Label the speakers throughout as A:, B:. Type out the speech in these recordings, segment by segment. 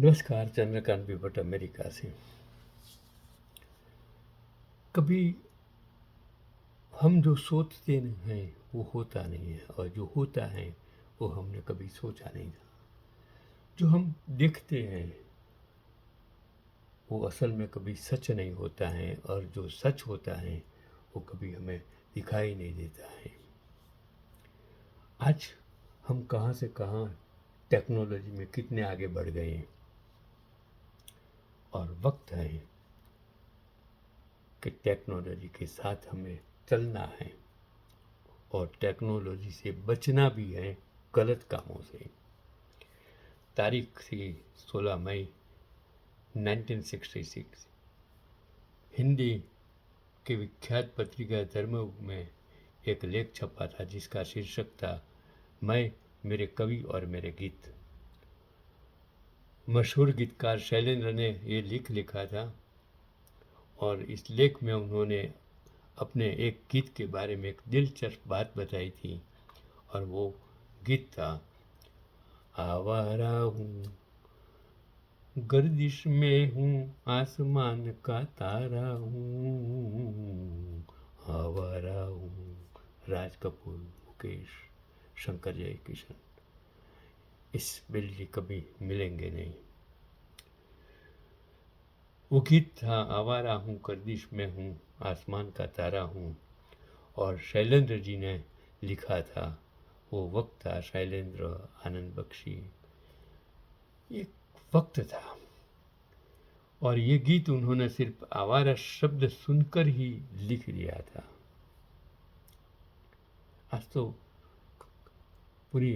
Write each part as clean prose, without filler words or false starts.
A: नमस्कार, चंद्रकांत भट्ट अमेरिका से। कभी हम जो सोचते हैं वो होता नहीं है, और जो होता है वो हमने कभी सोचा नहीं था। जो हम देखते हैं वो असल में कभी सच नहीं होता है, और जो सच होता है वो कभी हमें दिखाई नहीं देता है। आज हम कहाँ से कहाँ टेक्नोलॉजी में कितने आगे बढ़ गए हैं, और वक्त है कि टेक्नोलॉजी के साथ हमें चलना है, और टेक्नोलॉजी से बचना भी है गलत कामों से। तारीख थी 16 मई 1966। हिंदी की विख्यात पत्रिका धर्मयुग में एक लेख छपा था जिसका शीर्षक था मैं, मेरे कवि और मेरे गीत। मशहूर गीतकार शैलेंद्र ने ये लेख लिखा था, और इस लेख में उन्होंने अपने एक गीत के बारे में एक दिलचस्प बात बताई थी, और वो गीत था आवारा हूँ, गर्दिश में हूँ, आसमान का तारा हूँ, आवारा हूँ। राज कपूर, मुकेश, शंकर जयकिशन इस बिल्ली कभी मिलेंगे नहीं। वो गीत था आवारा हूँ, गर्दिश में हूँ, आसमान का तारा हूँ, और शैलेंद्र जी ने लिखा था। वो वक्त था शैलेंद्र आनंद बख्शी, एक वक्त था। और ये गीत उन्होंने सिर्फ आवारा शब्द सुनकर ही लिख दिया था। आज तो पूरी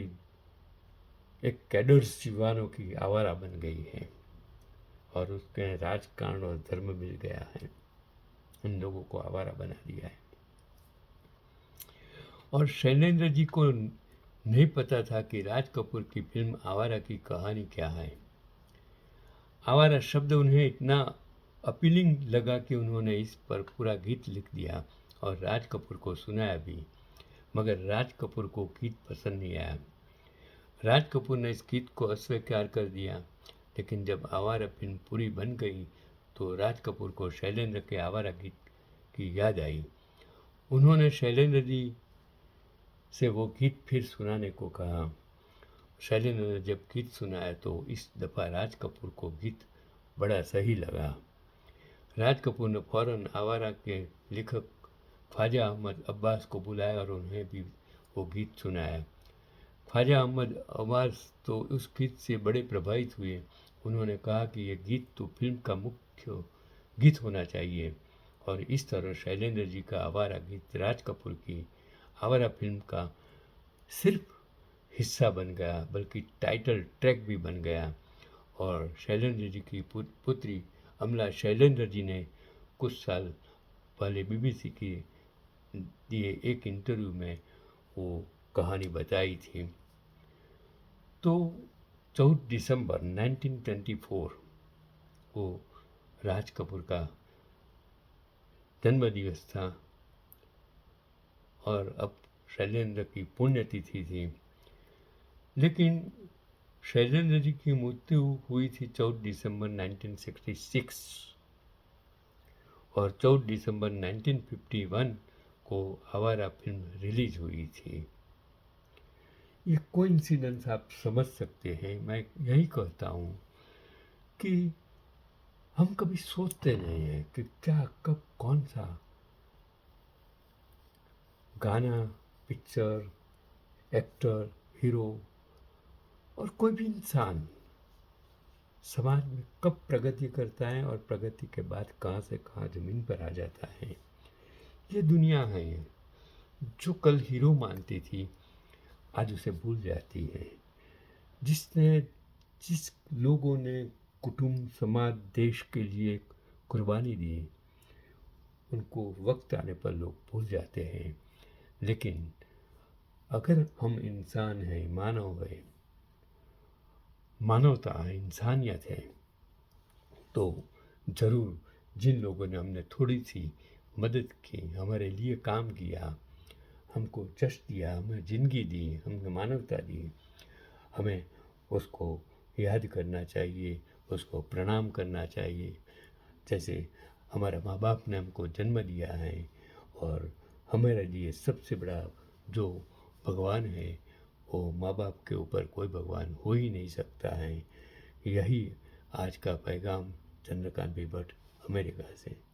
A: एक कैडर्स जीवानों की आवारा बन गई है, और उसके राजकारण और धर्म मिल गया है, उन लोगों को आवारा बना दिया है। और शैलेंद्र जी को नहीं पता था कि राज कपूर की फिल्म आवारा की कहानी क्या है। आवारा शब्द उन्हें इतना अपीलिंग लगा कि उन्होंने इस पर पूरा गीत लिख दिया और राज कपूर को सुनाया भी, मगर राज कपूर को गीत पसंद नहीं आया। राज कपूर ने इस गीत को अस्वीकार कर दिया, लेकिन जब आवारा फिल्म पूरी बन गई तो राज कपूर को शैलेंद्र के आवारा गीत की याद आई। उन्होंने शैलेंद्र जी से वो गीत फिर सुनाने को कहा। शैलेंद्र ने जब गीत सुनाया तो इस दफ़ा राज कपूर को गीत बड़ा सही लगा। राज कपूर ने फौरन आवारा के लेखक ख्वाजा अहमद अब्बास को बुलाया और उन्हें भी वो गीत सुनाया। ख्वाजा अहमद अब्बास तो उस गीत से बड़े प्रभावित हुए। उन्होंने कहा कि ये गीत तो फिल्म का मुख्य गीत होना चाहिए, और इस तरह शैलेंद्र जी का आवारा गीत राज कपूर की आवारा फिल्म का सिर्फ हिस्सा बन गया, बल्कि टाइटल ट्रैक भी बन गया। और शैलेंद्र जी की पुत्री अमला शैलेंद्र जी ने कुछ साल पहले बीबीसी की दिए एक इंटरव्यू में वो कहानी बताई थी। तो 14 दिसंबर 1924 को राज कपूर का जन्मदिवस था, और अब शैलेंद्र की पुण्यतिथि थी। लेकिन शैलेंद्र जी की मृत्यु हुई थी 14 दिसंबर 1966, और 14 दिसंबर 1951 को आवारा फिल्म रिलीज हुई थी। ये कोइंसिडेंस आप समझ सकते हैं। मैं यही कहता हूँ कि हम कभी सोचते नहीं हैं कि क्या, कब, कौन सा गाना, पिक्चर, एक्टर, हीरो और कोई भी इंसान समाज में कब प्रगति करता है, और प्रगति के बाद कहाँ से कहाँ ज़मीन पर आ जाता है। ये दुनिया है जो कल हीरो मानती थी, आज उसे भूल जाती है। जिस लोगों ने कुटुंब, समाज, देश के लिए कुर्बानी दी, उनको वक्त आने पर लोग भूल जाते हैं। लेकिन अगर हम इंसान हैं, मानव है, मानवता है, इंसानियत है, तो ज़रूर जिन लोगों ने हमने थोड़ी सी मदद की, हमारे लिए काम किया, हमको जश्न दिया, हमें ज़िंदगी दी, हमने मानवता दी, हमें उसको याद करना चाहिए, उसको प्रणाम करना चाहिए। जैसे हमारे माँ बाप ने हमको जन्म दिया है और हमारे लिए सबसे बड़ा जो भगवान है वो माँ बाप के ऊपर कोई भगवान हो ही नहीं सकता है। यही आज का पैगाम चंद्रकांत भी भट्ट अमेरिका से।